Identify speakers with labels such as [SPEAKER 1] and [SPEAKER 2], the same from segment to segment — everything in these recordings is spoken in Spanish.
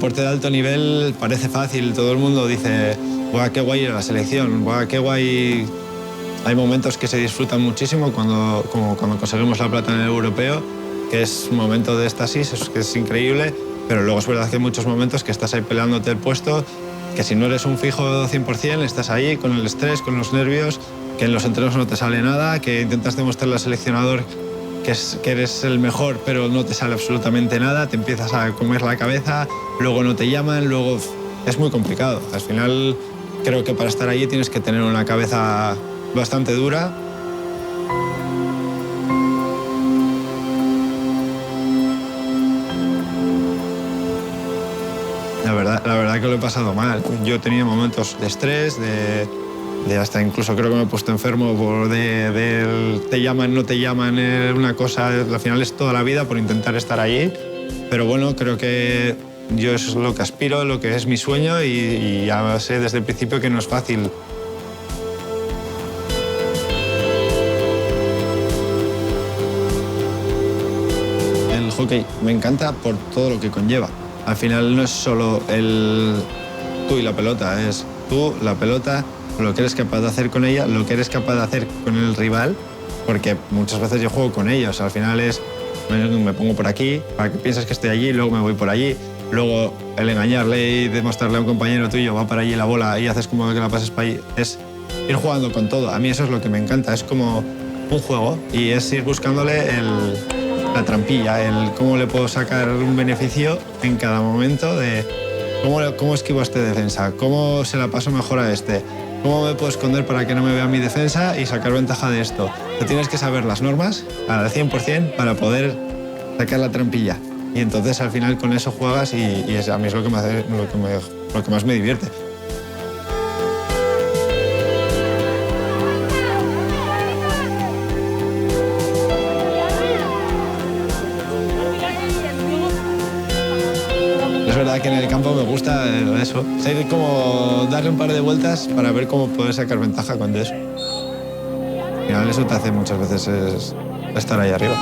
[SPEAKER 1] deporte de alto nivel parece fácil, todo el mundo dice, ¡guau, qué guay era la selección! ¡Guau, qué guay! Hay momentos que se disfrutan muchísimo, como cuando conseguimos la plata en el europeo, que es un momento de éxtasis, que es increíble, pero luego es verdad que hay muchos momentos que estás ahí peleándote el puesto, que si no eres un fijo 100%, estás ahí con el estrés, con los nervios, que en los entrenos no te sale nada, que intentas demostrarle al seleccionador que eres el mejor, pero no te sale absolutamente nada, te empiezas a comer la cabeza, luego no te llaman, luego es muy complicado. Al final creo que para estar allí tienes que tener una cabeza bastante dura. La verdad que lo he pasado mal. Yo he tenido momentos de estrés, de hasta incluso creo que me he puesto enfermo por te llaman, no te llaman, una cosa, al final es toda la vida por intentar estar allí. Pero bueno, creo que yo eso es lo que aspiro, lo que es mi sueño y ya sé desde el principio que no es fácil. El hockey me encanta por todo lo que conlleva. Al final no es solo tú y la pelota, es tú, la pelota, lo que eres capaz de hacer con ella, lo que eres capaz de hacer con el rival, porque muchas veces yo juego con ellos. Al final me pongo por aquí para que pienses que estoy allí, luego me voy por allí, luego el engañarle y demostrarle a un compañero tuyo va para allí la bola y haces como que la pases para allí. Es ir jugando con todo. A mí eso es lo que me encanta, es como un juego y es ir buscándole la trampilla, cómo le puedo sacar un beneficio en cada momento de cómo esquivo a este defensa, cómo se la paso mejor a este, cómo me puedo esconder para que no me vea mi defensa y sacar ventaja de esto. Tú tienes que saber las normas al 100% para poder sacar la trampilla. Y entonces al final con eso juegas y a mí es lo que más me divierte. Es verdad que en el campo me gusta eso. Sé como darle un par de vueltas para ver cómo poder sacar ventaja con eso. Al final eso te hace muchas veces estar ahí arriba.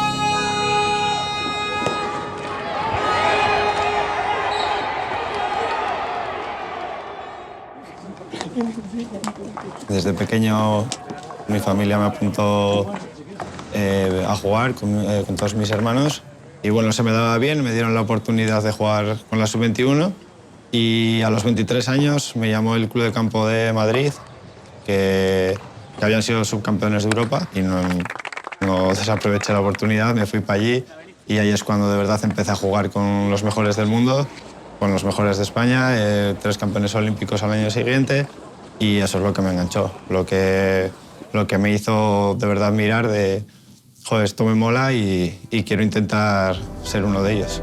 [SPEAKER 1] Desde pequeño mi familia me apuntó a jugar con todos mis hermanos. Y bueno, se me daba bien, me dieron la oportunidad de jugar con la sub-21 y a los 23 años me llamó el Club de Campo de Madrid, que habían sido subcampeones de Europa y no desaproveché la oportunidad, me fui para allí y ahí es cuando de verdad empecé a jugar con los mejores del mundo, con los mejores de España, 3 campeones olímpicos al año siguiente y eso es lo que me enganchó, lo que me hizo de verdad mirar de joder, esto me mola y quiero intentar ser uno de ellos.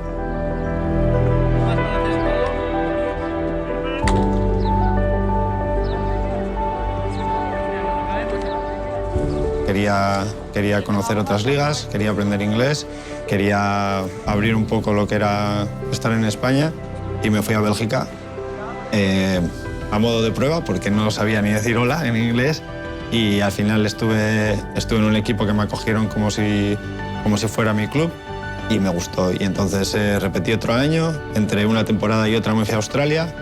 [SPEAKER 1] Quería conocer otras ligas, quería aprender inglés, quería abrir un poco lo que era estar en España y me fui a Bélgica a modo de prueba porque no sabía ni decir hola en inglés. Y al final estuve en un equipo que me acogieron como si fuera mi club y me gustó. Y entonces repetí otro año, entre una temporada y otra me fui a Australia.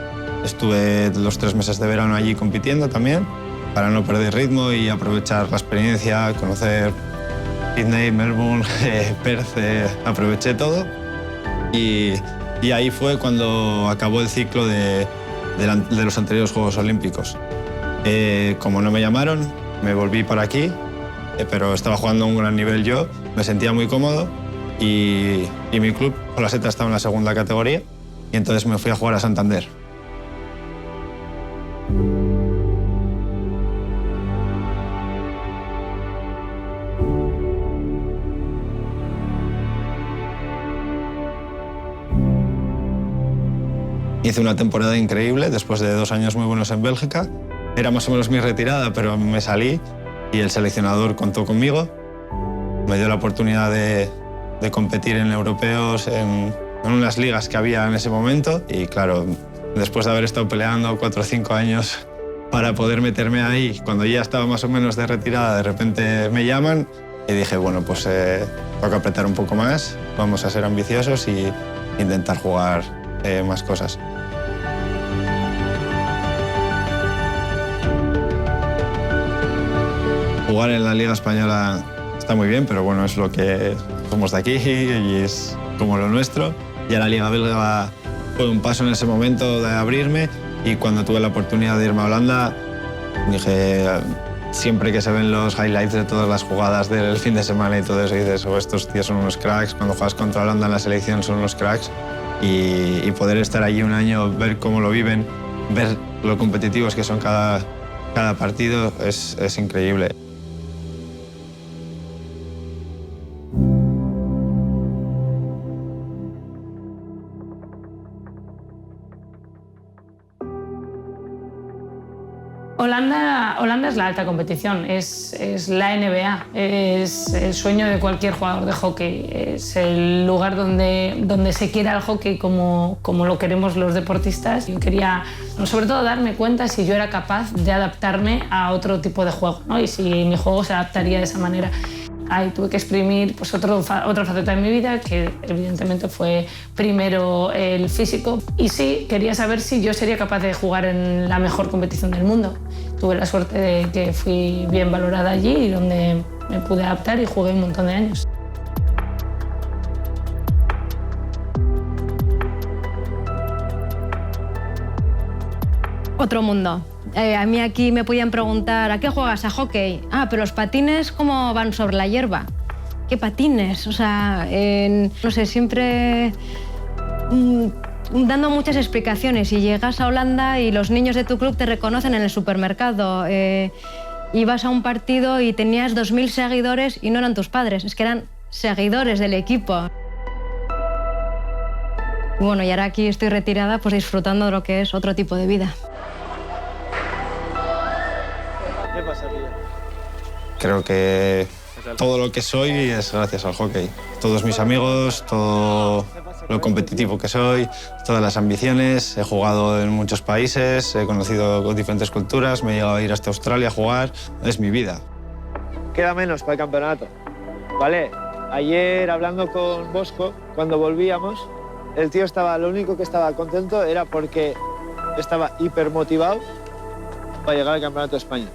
[SPEAKER 1] Estuve los 3 meses de verano allí compitiendo también para no perder ritmo y aprovechar la experiencia, conocer Sydney, Melbourne, Perth, aproveché todo. Y ahí fue cuando acabó el ciclo de los anteriores Juegos Olímpicos. Como no me llamaron, me volví para aquí, pero estaba jugando a un gran nivel yo, me sentía muy cómodo y mi club, Olaseta, estaba en la segunda categoría y entonces me fui a jugar a Santander. Hice una temporada increíble después de 2 años muy buenos en Bélgica. Era más o menos mi retirada, pero me salí y el seleccionador contó conmigo. Me dio la oportunidad de competir en europeos, en unas ligas que había en ese momento. Y claro, después de haber estado peleando 4 o 5 años para poder meterme ahí, cuando ya estaba más o menos de retirada, de repente me llaman y dije, bueno, pues toca apretar un poco más, vamos a ser ambiciosos y intentar jugar más cosas. Jugar en la Liga Española está muy bien, pero bueno, es lo que somos de aquí y es como lo nuestro. Ya la Liga Belga fue un paso en ese momento de abrirme, y cuando tuve la oportunidad de irme a Holanda, dije, siempre que se ven los highlights de todas las jugadas del fin de semana y todo eso, dices, oh, estos tíos son unos cracks. Cuando juegas contra Holanda en la selección son unos cracks, y poder estar allí un año, ver cómo lo viven, ver lo competitivos que son cada partido, es increíble.
[SPEAKER 2] Holanda es la alta competición, es la NBA, es el sueño de cualquier jugador de hockey, es el lugar donde se quiera el hockey como lo queremos los deportistas. Yo quería, sobre todo, darme cuenta si yo era capaz de adaptarme a otro tipo de juego, ¿no? Y si mi juego se adaptaría de esa manera. Ahí tuve que exprimir pues, otra faceta de mi vida, que evidentemente fue primero el físico. Y sí, quería saber si yo sería capaz de jugar en la mejor competición del mundo. Tuve la suerte de que fui bien valorada allí, y donde me pude adaptar y jugué un montón de años.
[SPEAKER 3] Otro mundo. A mí aquí me podían preguntar, ¿a qué juegas? ¿A hockey? Ah, pero los patines, ¿cómo van sobre la hierba? ¿Qué patines? O sea, no sé, siempre dando muchas explicaciones, y llegas a Holanda y los niños de tu club te reconocen en el supermercado. Ibas a un partido y tenías 2000 seguidores y no eran tus padres, es que eran seguidores del equipo. Bueno, y ahora aquí estoy retirada, pues disfrutando de lo que es otro tipo de vida.
[SPEAKER 4] ¿Qué pasa, tío?
[SPEAKER 1] Creo que todo lo que soy es gracias al hockey. Todos mis amigos, todo lo competitivo que soy, todas las ambiciones. He jugado en muchos países, he conocido diferentes culturas, me he llegado a ir hasta Australia a jugar. Es mi vida.
[SPEAKER 4] Queda menos para el campeonato, ¿vale? Ayer, hablando con Bosco, cuando volvíamos, el tío lo único que estaba contento era porque estaba hipermotivado para llegar al Campeonato de España.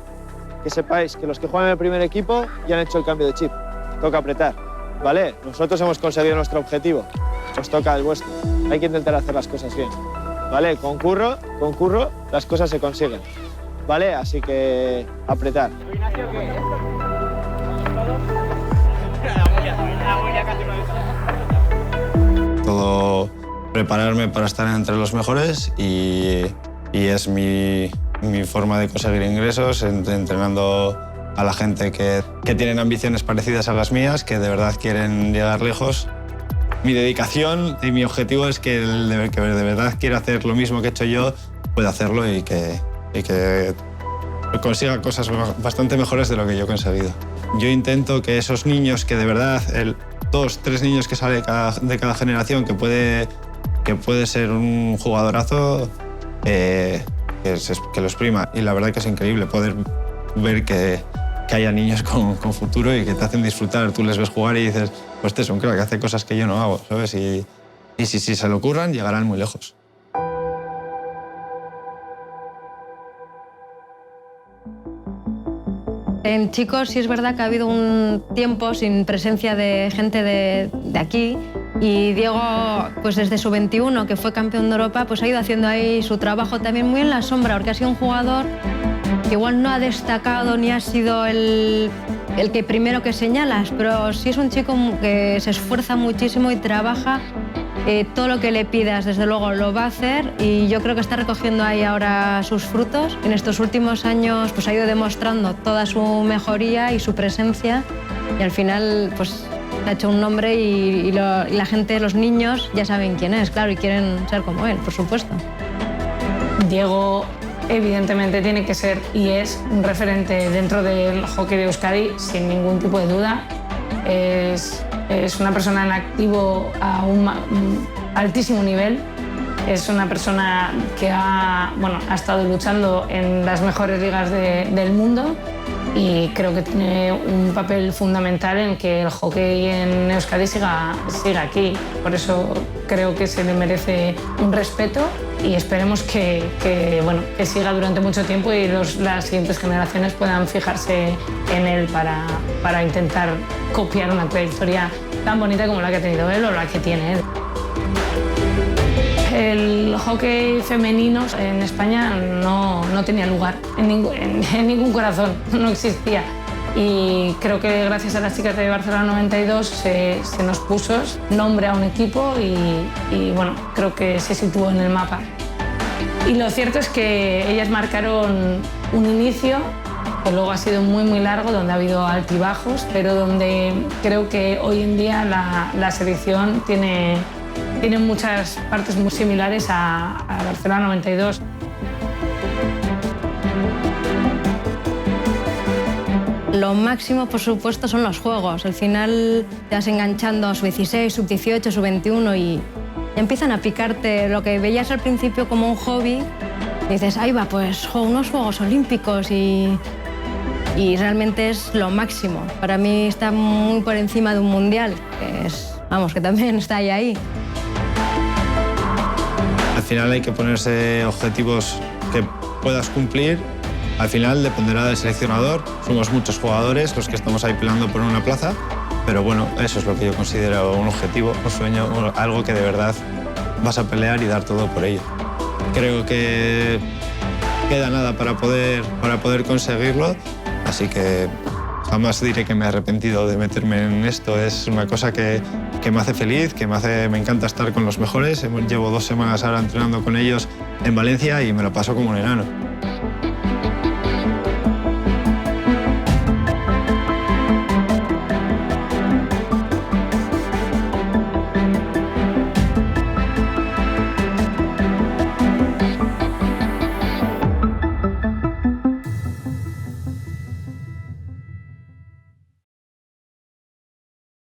[SPEAKER 4] Que sepáis que los que juegan en el primer equipo ya han hecho el cambio de chip. Toca apretar, ¿vale? Nosotros hemos conseguido nuestro objetivo. Os toca el vuestro. Hay que intentar hacer las cosas bien, ¿vale? Con curro, las cosas se consiguen, ¿vale? Así que apretar.
[SPEAKER 1] Todo prepararme para estar entre los mejores, y es mi forma de conseguir ingresos, entrenando a la gente que tienen ambiciones parecidas a las mías, que de verdad quieren llegar lejos. Mi dedicación y mi objetivo es que el que de verdad quiera hacer lo mismo que he hecho yo, pueda hacerlo y que consiga cosas bastante mejores de lo que yo he conseguido. Yo intento que esos niños que de verdad, 2, 3 niños que sale de cada generación, que puede ser un jugadorazo, que lo exprima. Y la verdad que es increíble poder ver que haya niños con futuro y que te hacen disfrutar. Tú les ves jugar y dices, pues este es un crack, que hace cosas que yo no hago, ¿sabes? Y si se lo ocurran, llegarán muy lejos.
[SPEAKER 3] En chicos sí es verdad que ha habido un tiempo sin presencia de gente de aquí, y Diego, pues desde su 21, que fue campeón de Europa, pues ha ido haciendo ahí su trabajo también muy en la sombra, porque ha sido un jugador que igual no ha destacado ni ha sido el que primero que señalas, pero sí es un chico que se esfuerza muchísimo y trabaja. Todo lo que le pidas, desde luego, lo va a hacer, y yo creo que está recogiendo ahí ahora sus frutos. En estos últimos años pues ha ido demostrando toda su mejoría y su presencia, y al final pues ha hecho un nombre, y la gente, los niños, ya saben quién es, claro, y quieren ser como él, por supuesto.
[SPEAKER 2] Diego evidentemente tiene que ser y es un referente dentro del hockey de Euskadi, sin ningún tipo de duda. Es una persona en activo a un altísimo nivel. Es una persona que ha estado luchando en las mejores ligas del mundo, y creo que tiene un papel fundamental en que el hockey en Euskadi siga aquí. Por eso creo que se le merece un respeto y esperemos que siga durante mucho tiempo y las siguientes generaciones puedan fijarse en él para intentar copiar una trayectoria tan bonita como la que ha tenido él o la que tiene él. El hockey femenino en España no tenía lugar en ningún corazón, no existía. Y creo que gracias a las chicas de Barcelona 92 se nos puso nombre a un equipo y bueno, creo que se situó en el mapa. Y lo cierto es que ellas marcaron un inicio que luego ha sido muy muy largo, donde ha habido altibajos, pero donde creo que hoy en día la selección tiene muchas partes muy similares a Barcelona 92.
[SPEAKER 3] Lo máximo, por supuesto, son los juegos. Al final te vas enganchando a sub-16, sub-18, sub-21 y empiezan a picarte lo que veías al principio como un hobby. Y dices, ahí va, pues unos Juegos Olímpicos y realmente es lo máximo. Para mí está muy por encima de un mundial, que también está ahí.
[SPEAKER 1] Al final hay que ponerse objetivos que puedas cumplir. Al final dependerá del seleccionador. Somos muchos jugadores los que estamos ahí peleando por una plaza, pero bueno, eso es lo que yo considero un objetivo, un sueño, algo que de verdad vas a pelear y dar todo por ello. Creo que queda nada para poder conseguirlo, así que jamás diré que me he arrepentido de meterme en esto. Es una cosa que me hace feliz, me encanta estar con los mejores. Llevo 2 semanas ahora entrenando con ellos en Valencia y me lo paso como un enano.